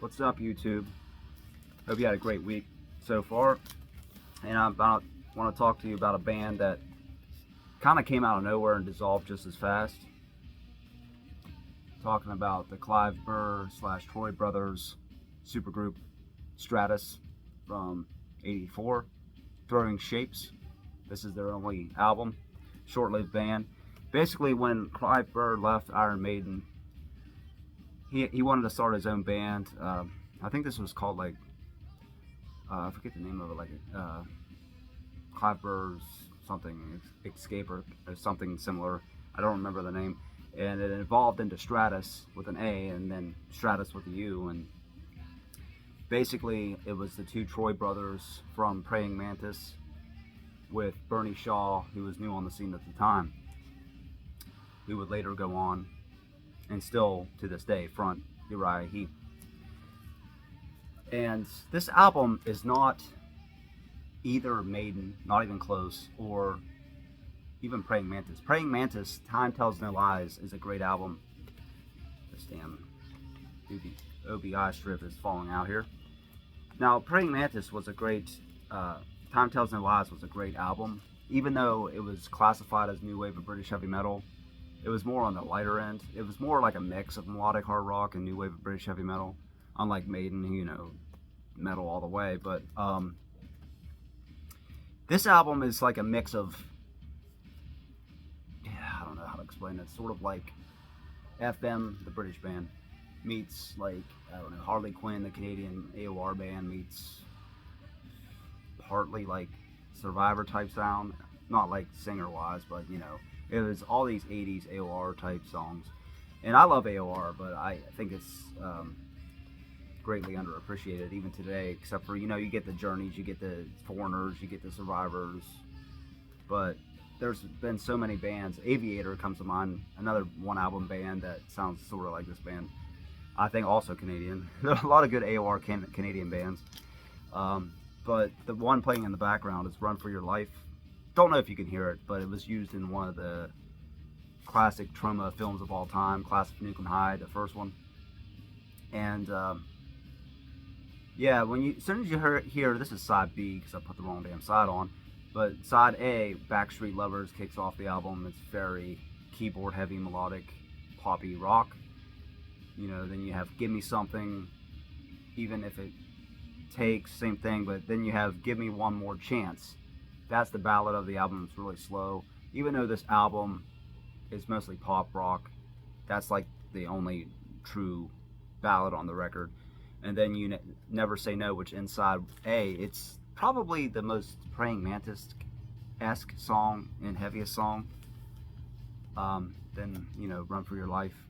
What's up, YouTube? Hope you had a great week so far. And I want to talk to you about a band that kind of came out of nowhere and dissolved just as fast. Talking about the Clive Burr / Troy Brothers supergroup Stratus from '84, Throwing Shapes. This is their only album, short-lived band. Basically, when Clive Burr left Iron Maiden, he wanted to start his own band. I think this was called like, I forget the name of it, like Clive Burr's something, Escape or something similar. I don't remember the name. And it evolved into Stratus with an A and then Stratus with a U. And basically, it was the two Troy brothers from Praying Mantis with Bernie Shaw, who was new on the scene at the time, who would later go on and still to this day front Uriah Heep. And this album is not either Maiden, not even close, or even Praying Mantis. Praying Mantis, Time Tells No Lies, is a great album. This damn OBI strip is falling out here. Now, Praying Mantis was a great, Time Tells No Lies was a great album. Even though it was classified as new wave of British heavy metal, it was more on the lighter end. It was more like a mix of melodic hard rock and new wave of British heavy metal. Unlike Maiden, you know, metal all the way. But this album is like a mix of, I don't know how to explain it. Sort of like FM, the British band, meets like, I don't know, Harley Quinn, the Canadian AOR band, meets partly like Survivor type sound. Not like singer wise, but you know, it was all these 80s AOR type songs. And I love AOR, but I think it's greatly underappreciated even today, except for, you know, you get the Journeys, you get the Foreigners, you get the Survivors. But there's been so many bands. Aviator comes to mind, another one album band that sounds sort of like this band. I think also Canadian. There are a lot of good AOR Canadian bands. But the one playing in the background is Run For Your Life. Don't know if you can hear it, but it was used in one of the classic Troma films of all time, Class of Nuke 'Em High, the first one. And yeah, as soon as you hear, this is side B because I put the wrong damn side on, but side A, Backstreet Lovers, kicks off the album. It's very keyboard heavy, melodic, poppy rock. You know, then you have Give Me Something, Even If It Takes, same thing, but then you have Give Me One More Chance. That's the ballad of the album. It's really slow. Even though this album is mostly pop rock, that's like the only true ballad on the record. And then you Never Say No, which inside A, it's probably the most Praying Mantis-esque song and heaviest song. Then, you know, Run For Your Life.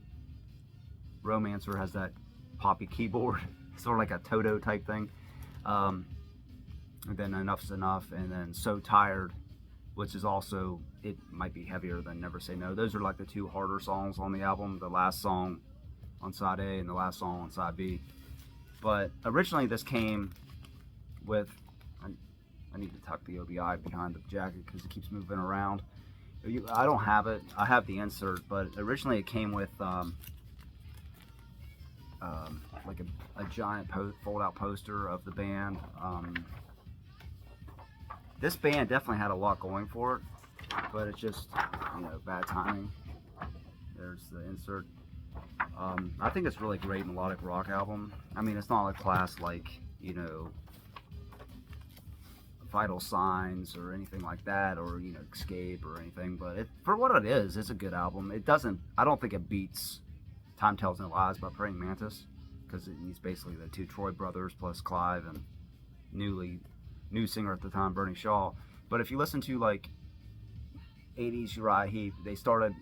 Romancer has that poppy keyboard, sort of like a Toto type thing. And then Enough's Enough, and then So Tired, which is also, it might be heavier than Never Say No. Those are like the two harder songs on the album, the last song on side A and the last song on side B. But originally this came with, I need to tuck the OBI behind the jacket because it keeps moving around. I don't have it, I have the insert, but originally it came with like a giant fold-out poster of the band. This band definitely had a lot going for it, but it's just, you know, bad timing. There's the insert. I think it's really great melodic rock album. I mean, it's not a class like, you know, Vital Signs or anything like that, or, you know, Escape or anything, but for what it is, it's a good album. It doesn't, I don't think it beats Time Tells No Lies by Praying Mantis, because he's basically the two Troy brothers plus Clive and new singer at the time, Bernie Shaw. But if you listen to like 80s Uriah Heep, they started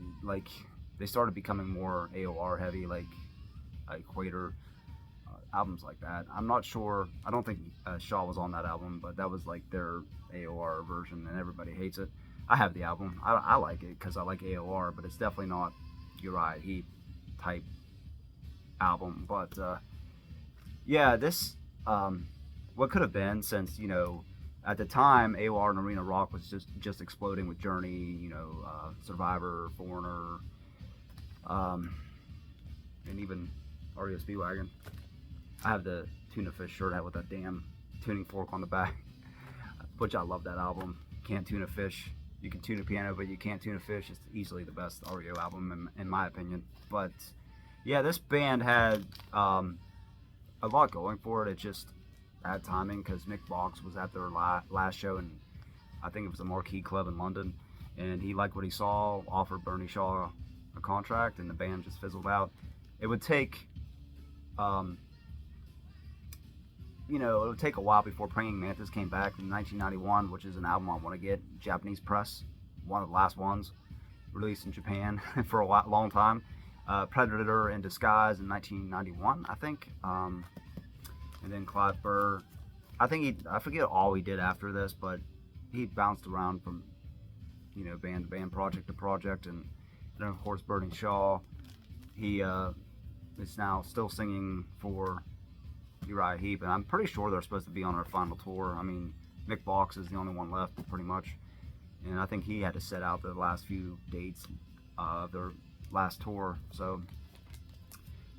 becoming more AOR heavy, like Equator, albums like that. I'm not sure, I don't think Shaw was on that album, but that was like their AOR version and everybody hates it. I have the album. I like it because I like AOR, but it's definitely not Uriah Heep type album. But yeah, this what could have been, since, you know, at the time AOR and arena rock was just exploding with Journey, you know, Survivor, Foreigner, and even REO Speedwagon. I have the Tuna Fish shirt out with that damn tuning fork on the back, which I love that album. Can't tune a fish. You can tune a piano, but you can't tune a fish. It's easily the best REO album in my opinion. But yeah, this band had a lot going for it. It just bad timing because Nick Box was at their last show, and I think it was a marquee club in London, and he liked what he saw, offered Bernie Shaw a contract, and the band just fizzled out. It would take, it would take a while before Praying Mantis came back in 1991, which is an album I want to get. Japanese press, one of the last ones released in Japan for a long time. Predator in Disguise in 1991, I think. And then Clive Burr, I forget all he did after this, but he bounced around from, band to band, project to project. And then, of course, Bernie Shaw, he is now still singing for Uriah Heep, and I'm pretty sure they're supposed to be on our final tour. I mean, Mick Box is the only one left, pretty much, and I think he had to set out the last few dates of their last tour. So,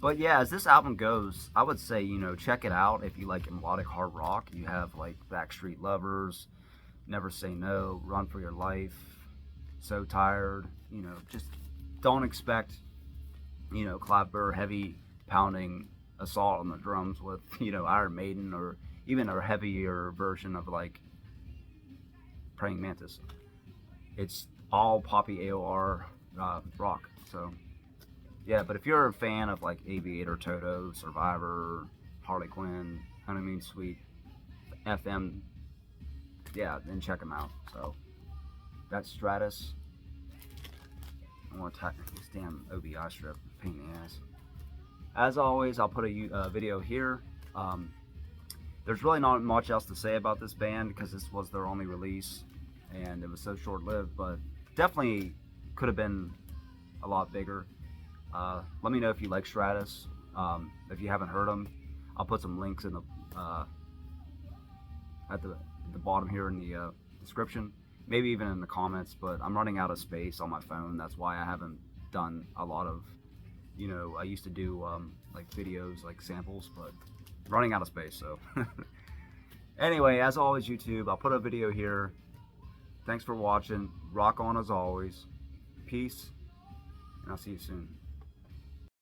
but yeah, as this album goes, I would say, check it out if you like melodic hard rock. You have like Backstreet Lovers, Never Say No, Run for Your Life, So Tired. Just don't expect, Clive Burr heavy pounding assault on the drums with, Iron Maiden, or even a heavier version of like Praying Mantis. It's all poppy AOR rock. So yeah, but if you're a fan of like Aviator, Toto, Survivor, Harley Quinn, Honeymoon Suite, FM, yeah, then check them out. So that's Stratus. I want to attack this damn OBI strip, pain in the ass. As always, I'll put a video here. There's really not much else to say about this band because this was their only release and it was so short-lived, but definitely could have been a lot bigger. Let me know if you like Stratus. If you haven't heard them, I'll put some links in the at the bottom here in the description, maybe even in the comments, but I'm running out of space on my phone. That's why I haven't done a lot of, I used to do like videos, like samples, but running out of space. So anyway, as always, YouTube, I'll put a video here. Thanks for watching. Rock on as always. Peace, and I'll see you soon.